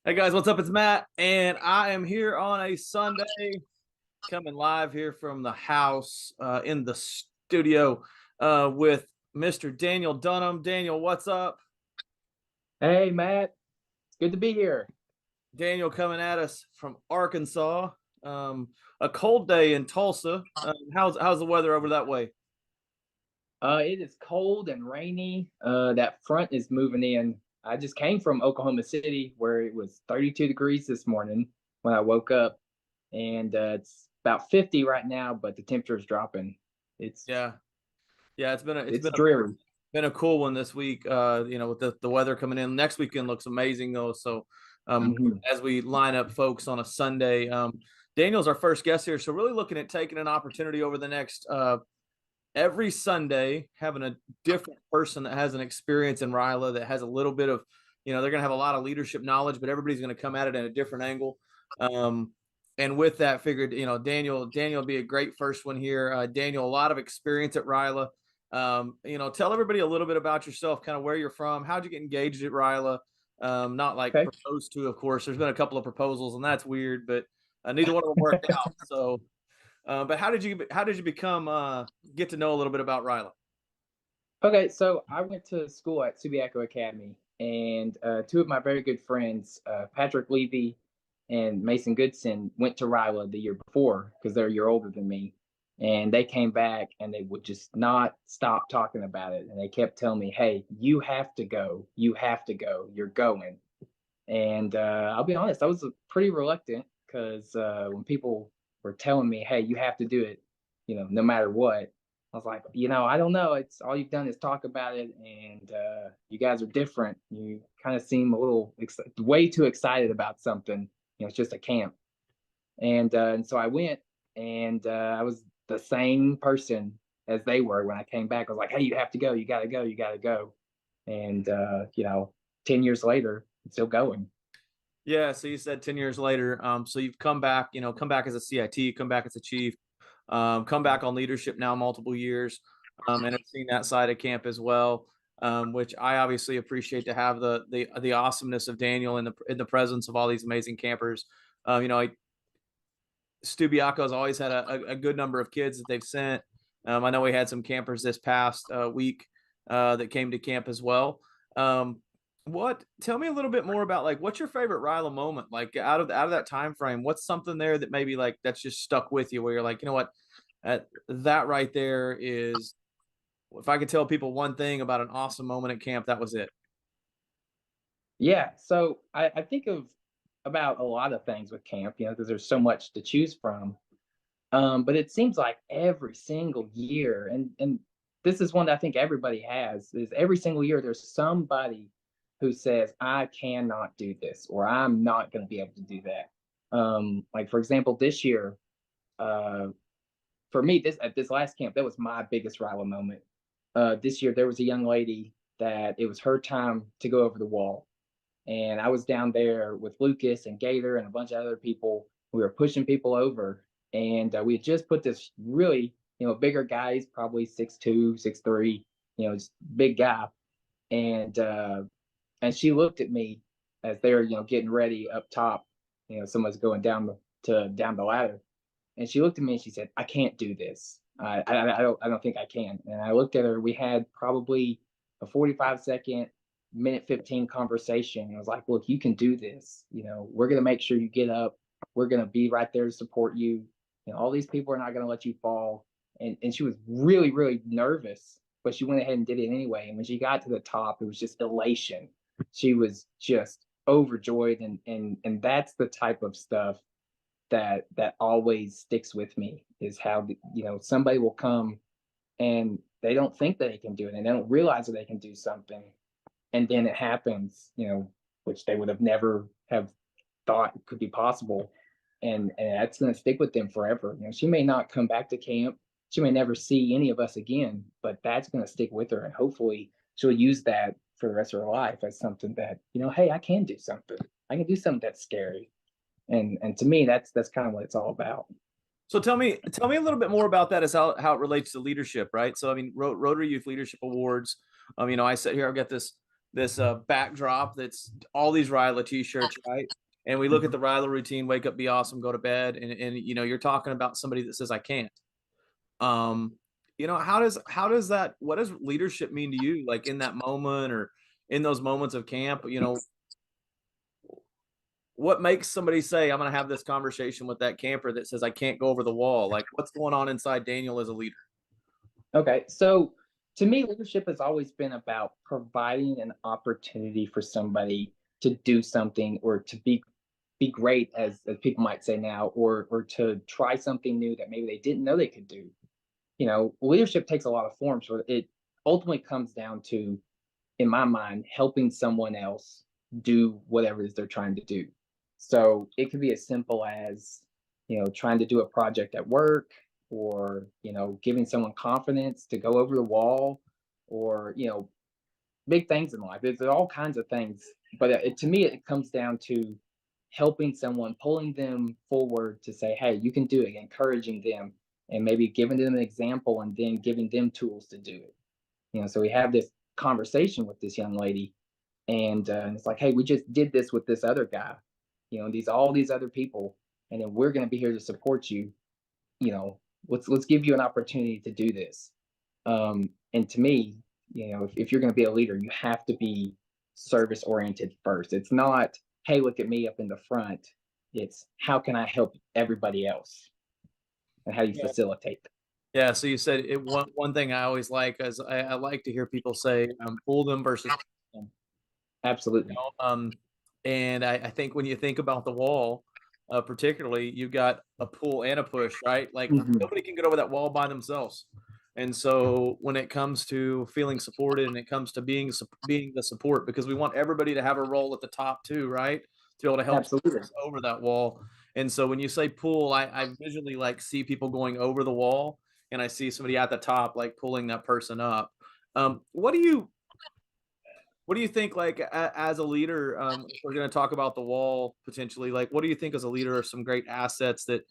Hey guys, what's up? It's Matt, and I am here on a Sunday, coming live here from the house in the studio with Mr. Daniel Dunham. Daniel, what's up? Hey, Matt. It's good to be here. Daniel coming at us from Arkansas. Um, a cold day in Tulsa. How's the weather over that way? It is cold and rainy. That front is moving in. I just came from Oklahoma City where it was 32 degrees this morning when I woke up, and it's about 50 right now, but the temperature is dropping. It's Yeah, yeah, it's been a it's it's been a dreary. been a cool one this week. With the weather coming in. Next weekend looks amazing though. So, Mhm. as we line up folks on a Sunday, Daniel's our first guest here. So really looking at taking an opportunity over the next every Sunday, having a different person that has an experience in RYLA that has a little bit of, they're going to have a lot of leadership knowledge, but everybody's going to come at it at a different angle. Um, and with that, figured, Daniel will be a great first one here. Daniel, a lot of experience at RYLA. Tell everybody a little bit about yourself, kind of where you're from, how'd you get engaged at RYLA? Not like Okay. proposed to, of course. There's been a couple of proposals, and that's weird, but neither one of them worked out. So, but how did you become get to know a little bit about RYLA? Okay, so I went to school at Subiaco Academy, and two of my very good friends, Patrick Levy and Mason Goodson, went to RYLA the year before because they're a year older than me. And they came back and they would just not stop talking about it. And they kept telling me, hey, you have to go. You have to go. You're going. And I'll be honest, I was pretty reluctant because when people were telling me, "Hey, you have to do it," no matter what, I was like, I don't know. It's all you've done is talk about it, and you guys are different. You kind of seem a little way too excited about something. It's just a camp, and so I went, and I was the same person as they were when I came back. I was like, "Hey, you have to go. You got to go. You got to go." And 10 years later, it's still going. Yeah, so you said 10 years later. So you've come back, come back as a CIT, come back as a chief, come back on leadership now multiple years, and I've seen that side of camp as well, which I obviously appreciate to have the awesomeness of Daniel in the presence of all these amazing campers. Um, you know, Stubiaco's always had a good number of kids that they've sent. I know we had some campers this past week that came to camp as well. What? Tell me a little bit more about like what's your favorite RYLA moment? Like out of that time frame, what's something there that maybe like that's just stuck with you where you're like, you know what, that right there is. If I could tell people one thing about an awesome moment at camp, that was it. Yeah, so I think of about a lot of things with camp, because there's so much to choose from. But it seems like every single year, and this is one that I think everybody has, is every single year there's somebody who says, I cannot do this, or I'm not going to be able to do that. Like for example, this year, uh, for me, this at this last camp, that was my biggest rival moment. This year, there was a young lady that it was her time to go over the wall, and I was down there with Lucas and Gator and a bunch of other people. We were pushing people over, and we had just put this really, bigger guy. He's probably 6'2", 6'3", just big guy. And she looked at me as they're, getting ready up top. Someone's going down the ladder, and she looked at me and she said, "I can't do this. I don't think I can." And I looked at her. We had probably a 45-second, minute 15 conversation. And I was like, "Look, you can do this. We're gonna make sure you get up. We're gonna be right there to support you. All these people are not gonna let you fall." And she was really, really nervous, but she went ahead and did it anyway. And when she got to the top, it was just elation. She was just overjoyed, and that's the type of stuff that always sticks with me, is how somebody will come and they don't think that they can do it, and they don't realize that they can do something, and then it happens, which they would have never have thought could be possible, and that's going to stick with them forever. She may not come back to camp, she may never see any of us again, but that's going to stick with her, and hopefully she'll use that for the rest of her life as something that, hey, I can do something. I can do something that's scary. And to me, that's kind of what it's all about. So tell me a little bit more about that as how it relates to leadership, right? So I mean, Rotary Youth Leadership Awards. I sit here, I've got this this backdrop that's all these RYLA t-shirts, right? And we look at the RYLA routine: wake up, be awesome, go to bed, and you know, you're talking about somebody that says I can't. Um, you know, how does that, what does leadership mean to you, like in that moment or in those moments of camp? You know, what makes somebody say, I'm going to have this conversation with that camper that says I can't go over the wall? Like, what's going on inside Daniel as a leader? Okay, so to me, leadership has always been about providing an opportunity for somebody to do something or to be great, as people might say now, or to try something new that maybe they didn't know they could do. You know, leadership takes a lot of forms, but it ultimately comes down to, in my mind, helping someone else do whatever it is they're trying to do. So it could be as simple as, trying to do a project at work, or, giving someone confidence to go over the wall, or, big things in life. There's all kinds of things. But to me, it comes down to helping someone, pulling them forward to say, hey, you can do it, encouraging them, and maybe giving them an example and then giving them tools to do it. So we have this conversation with this young lady, and it's like, hey, we just did this with this other guy, all these other people, and then we're going to be here to support you. You know, let's give you an opportunity to do this. And to me, if you're going to be a leader, you have to be service oriented first. It's not, hey, look at me up in the front. It's, how can I help everybody else, and how do you Yeah. facilitate that? Yeah. So you said it. One thing I always like is I like to hear people say, pull them versus push them. You Absolutely. know? And I think when you think about the wall, particularly, you've got a pull and a push, right? Like Mhm. nobody can get over that wall by themselves. And so when it comes to feeling supported and it comes to being the support, because we want everybody to have a role at the top too, right? To be able to help Absolutely. us over that wall. And so when you say pull, I visually like see people going over the wall, and I see somebody at the top like pulling that person up. What do you think, like as a leader, if we're going to talk about the wall potentially, like what do you think as a leader are some great assets that,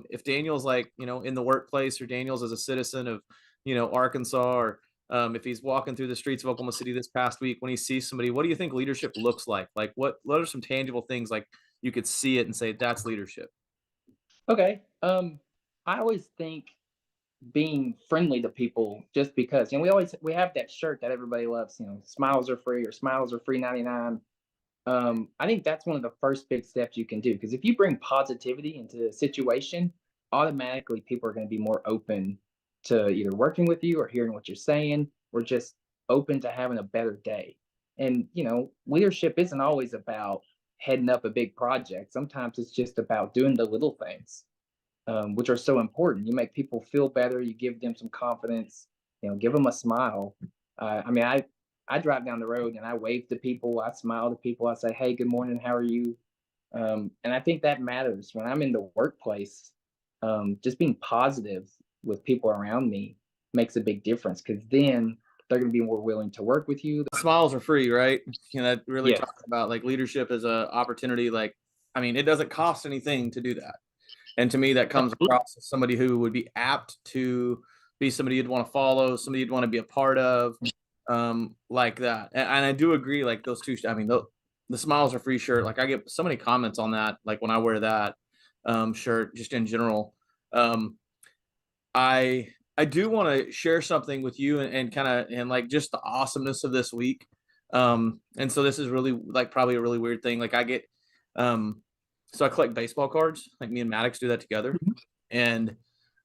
if Daniel's like, you know, in the workplace, or Daniel's as a citizen of, you know, Arkansas, or if he's walking through the streets of Oklahoma City this past week, when he sees somebody, what do you think leadership looks like? Like what are some tangible things like you could see it and say that's leadership? Okay. I always think being friendly to people, just because, we have that shirt that everybody loves, smiles are free, or smiles are free 99. I think that's one of the first big steps you can do, because if you bring positivity into a situation, automatically people are going to be more open to either working with you or hearing what you're saying, or just open to having a better day. And leadership isn't always about heading up a big project. Sometimes it's just about doing the little things, which are so important. You make people feel better. You give them some confidence. Give them a smile. I mean, I drive down the road and I wave to people. I smile to people. I say, "Hey, good morning. How are you?" And I think that matters when I'm in the workplace. Just being positive with people around me makes a big difference, because then they're going to be more willing to work with you. Smiles are free, right? You know, that really Yeah, talks about like leadership as a opportunity. Like, I mean, it doesn't cost anything to do that. And to me, that comes across as somebody who would be apt to be somebody you'd want to follow, somebody you'd want to be a part of, like that. And I do agree, like those two. I mean, the smiles are free shirt. Like I get so many comments on that. Like when I wear that shirt, just in general. Um, I do want to share something with you, and kind of, and like just the awesomeness of this week. And so this is really like probably a really weird thing. Like I get, so I collect baseball cards. Like me and Maddox do that together. And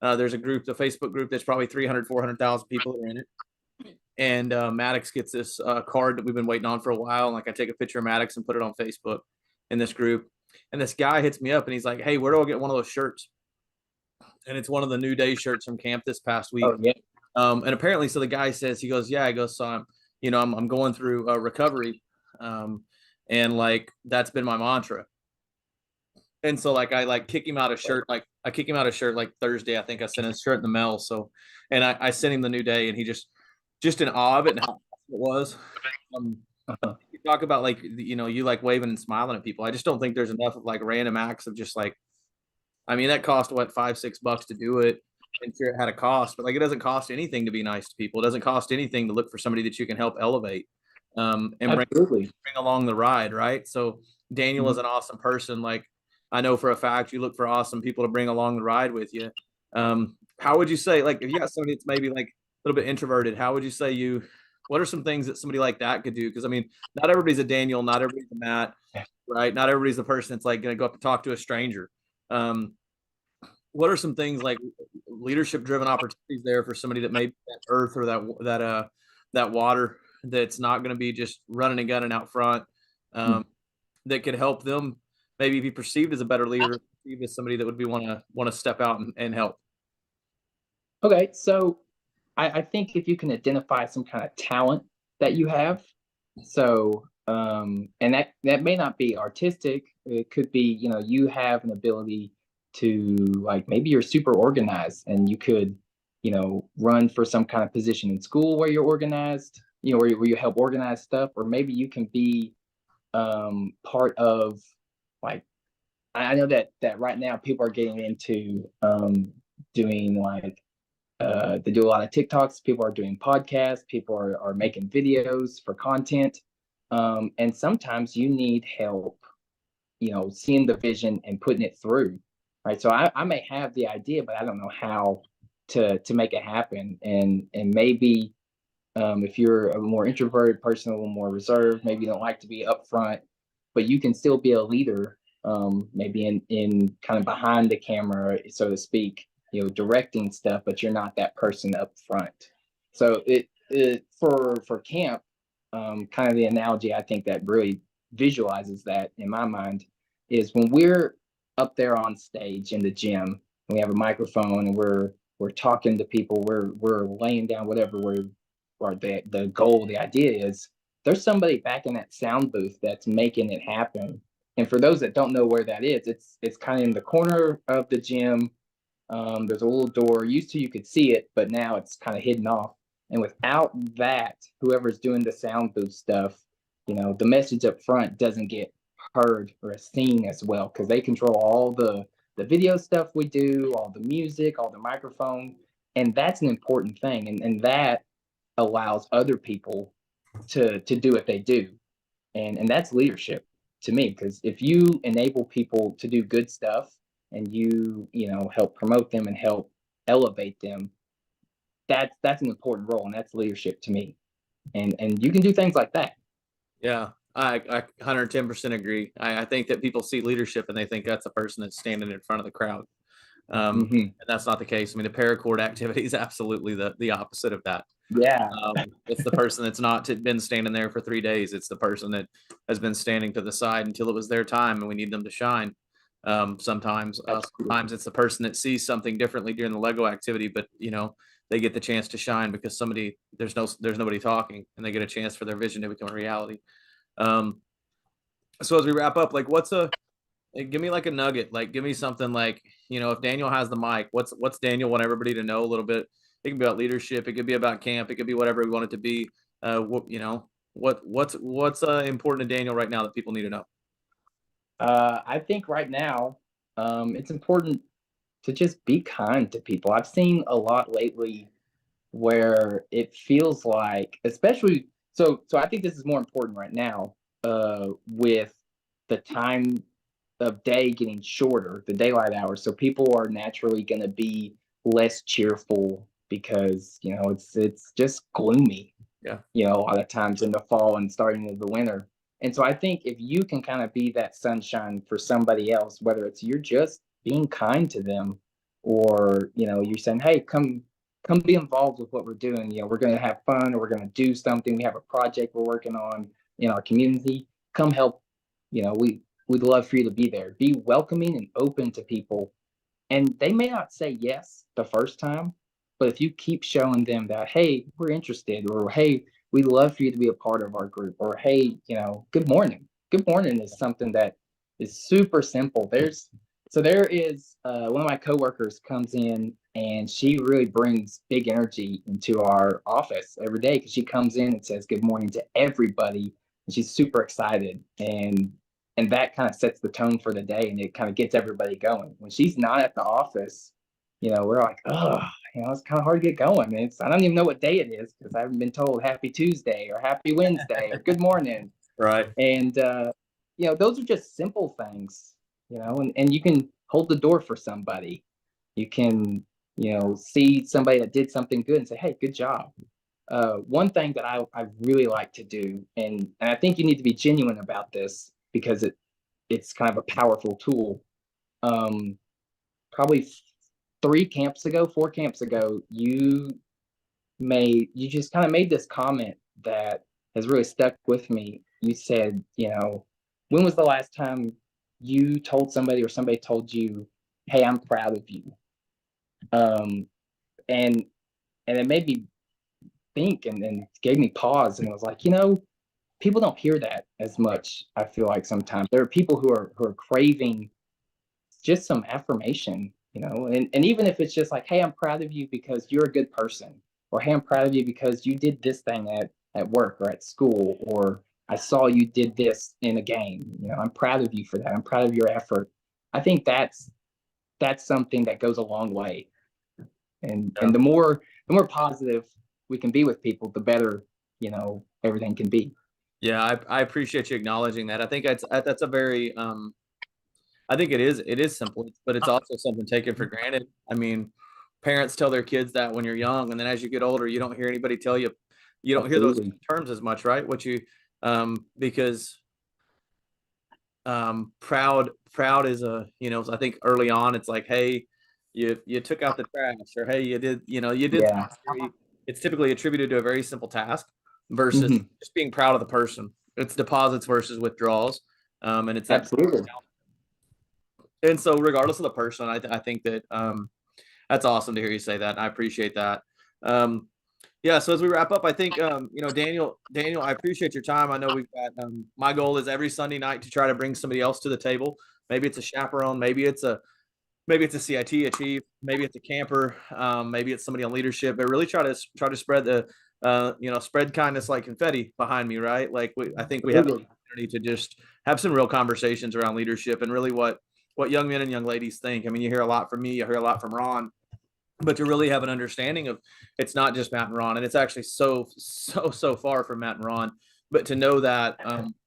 there's a group, the Facebook group, that's probably 300, 400,000 people that are in it. And Maddox gets this card that we've been waiting on for a while. And like I take a picture of Maddox and put it on Facebook in this group. And this guy hits me up and he's like, "Hey, where do I get one of those shirts?" And it's one of the New Day shirts from camp this past week. Oh yeah. And apparently, so the guy says, he goes, "Yeah," he goes, "So I'm going through recovery, and like that's been my mantra." And so like I like kick him out a shirt, like I kick him out a shirt like Thursday. I think I sent his shirt in the mail. So, and I sent him the New Day, and he just in awe of it and how it was. Um, Uh-huh. you talk about like, you know, you like waving and smiling at people. I just don't think there's enough of like random acts of just like, I mean, that cost what, $5-6 to do it. And sure, it had a cost, but like it doesn't cost anything to be nice to people. It doesn't cost anything to look for somebody that you can help elevate. and Absolutely. bring along the ride, right? So Daniel is Mhm. an awesome person. Like I know for a fact you look for awesome people to bring along the ride with you. How would you say, like, if you got somebody that's maybe like a little bit introverted, how would you say what are some things that somebody like that could do? Because I mean, not everybody's a Daniel, not everybody's a Matt, right? Not everybody's the person that's like going to go up and talk to a stranger. Um, what are some things like leadership driven opportunities there for somebody that may be that earth or that water that's not going to be just running and gunning out front, um, that could help them maybe be perceived as a better leader, perceived as somebody that would be want to step out and help. Okay, so I think if you can identify some kind of talent that you have, so and that may not be artistic. It could be, you know, you have an ability to, like, maybe you're super organized and you could, you know, run for some kind of position in school where you're organized, you know, where you help organize stuff, or maybe you can be part of, like, I know that right now people are getting into doing, like, they do a lot of TikToks. People are doing podcasts. People are making videos for content. And sometimes you need help, you know, seeing the vision and putting it through. Right. So I may have the idea, but I don't know how to make it happen. And maybe if you're a more introverted person, a little more reserved, maybe you don't like to be upfront, but you can still be a leader, maybe in kind of behind the camera, so to speak, you know, directing stuff, but you're not that person up front. So it for camp, kind of the analogy I think that really visualizes that in my mind is when we're up there on stage in the gym and we have a microphone and we're talking to people, we're laying down whatever we're, or the goal, the idea is, there's somebody back in that sound booth that's making it happen. And for those that don't know where that is, it's kind of in the corner of the gym. There's a little door. Used to you could see it, but now it's kind of hidden off. And without that, whoever's doing the sound booth stuff, you know, the message up front doesn't get heard or seen as well because they control all the video stuff we do, all the music, all the microphone, and that's an important thing. And that allows other people to do what they do, and that's leadership to me, because if you enable people to do good stuff and you know, help promote them and help elevate them, that's an important role, and that's leadership to me. And you can do things like that. Yeah, I 110% agree. I think that people see leadership and they think that's a person that's standing in front of the crowd. Hmm. And that's not the case. I mean, the paracord activity is absolutely the opposite of that. Yeah, It's the person that's not been standing there for 3 days. It's the person that has been standing to the side until it was their time and we need them to shine. Sometimes it's the person that sees something differently during the Lego activity, but you know, they get the chance to shine because there's nobody talking and they get a chance for their vision to become a reality. Um, so as we wrap up, like give me like a nugget, like give me something like, you know, if Daniel has the mic, what's Daniel want everybody to know a little bit? It can be about leadership, it could be about camp, it could be whatever we want it to be. You know, what's important to Daniel right now that people need to know? I think right now, it's important to just be kind to people. I've seen a lot lately where it feels like, especially, so I think this is more important right now, with the time of day getting shorter, the daylight hours. So people are naturally going to be less cheerful because, you know, it's just gloomy, Yeah. you know, a lot of times in the fall and starting of the winter. And so I think if you can kind of be that sunshine for somebody else, whether it's you're just being kind to them, or, you know, you're saying, hey, come be involved with what we're doing. You know, we're going to have fun, or we're going to do something. We have a project we're working on in our community. Come help. You know, we'd love for you to be there. Be welcoming and open to people. And they may not say yes the first time, but if you keep showing them that, hey, we're interested, or hey, we'd love for you to be a part of our group, or hey, you know, good morning. Good morning is something that is super simple. There is one of my coworkers comes in and she really brings big energy into our office every day because she comes in and says good morning to everybody, and she's super excited, and that kind of sets the tone for the day, and it kind of gets everybody going. When she's not at the office, we're like, oh, it's kind of hard to get going. I don't even know what day it is because I haven't been told happy Tuesday or happy Wednesday or good morning. Right. And, those are just simple things, and you can hold the door for somebody. You can, see somebody that did something good and say, hey, good job. One thing that I really like to do, and I think you need to be genuine about this because it's kind of a powerful tool. Probably 4 camps ago, you just kind of made this comment that has really stuck with me. You said, when was the last time you told somebody or somebody told you, hey, I'm proud of you? Um, and it made me think and gave me pause, and it was like, people don't hear that as much. I feel like sometimes there are people who are craving just some affirmation, and even if it's just like, hey, I'm proud of you because you're a good person, or hey, I'm proud of you because you did this thing at work or at school, or I saw you did this in a game. I'm proud of you for that. I'm proud of your effort. I think that's something that goes a long way. And Yeah. the more positive we can be with people, the better, everything can be. Yeah, I appreciate you acknowledging that. I think that's a very I think it is simple, but it's also something taken for granted. I mean, parents tell their kids that when you're young, and then as you get older, you don't hear anybody tell you. You don't hear those Absolutely. terms as much, right? Because proud is I think early on it's like, hey, you took out the trash, or hey, you did Yeah. it's typically attributed to a very simple task versus Hmm. just being proud of the person. It's deposits versus withdrawals. And it's that. Absolutely. And so regardless of the person, I think that that's awesome to hear you say that. I appreciate that. Yeah, so as we wrap up, I think Daniel, I appreciate your time. I know we've got my goal is every Sunday night to try to bring somebody else to the table. Maybe it's a chaperone, maybe it's a CIT, a chief, maybe it's a camper, maybe it's somebody on leadership, but really try to spread the spread kindness like confetti behind me, right? Like I think we have an Absolutely. opportunity to just have some real conversations around leadership and really what young men and young ladies think. I mean, you hear a lot from me, you hear a lot from Ron, but to really have an understanding of it's not just Matt and Ron, and it's actually so far from Matt and Ron, but to know that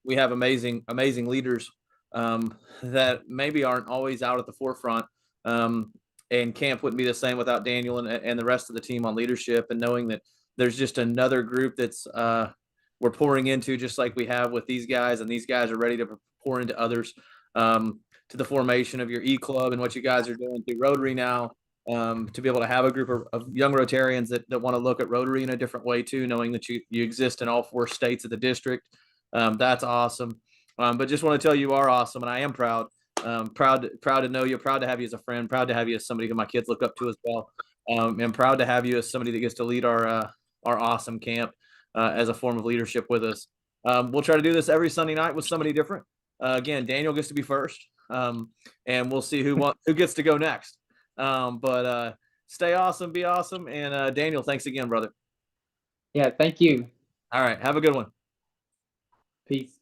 we have amazing leaders that maybe aren't always out at the forefront. And camp wouldn't be the same without Daniel and the rest of the team on leadership, and knowing that there's just another group that's we're pouring into, just like we have with these guys, and these guys are ready to pour into others, to the formation of your E-Club and what you guys are doing through Rotary now. To be able to have a group of young Rotarians that want to look at Rotary in a different way too, knowing that you exist in all 4 states of the district. That's awesome. But just want to tell you are awesome, and I am proud. Proud to know you, proud to have you as a friend, proud to have you as somebody who my kids look up to as well. And proud to have you as somebody that gets to lead our awesome camp as a form of leadership with us. We'll try to do this every Sunday night with somebody different. Again, Daniel gets to be first, and we'll see who gets to go next. But stay awesome, be awesome. And Daniel, thanks again, brother. Yeah. Thank you. All right. Have a good one. Peace.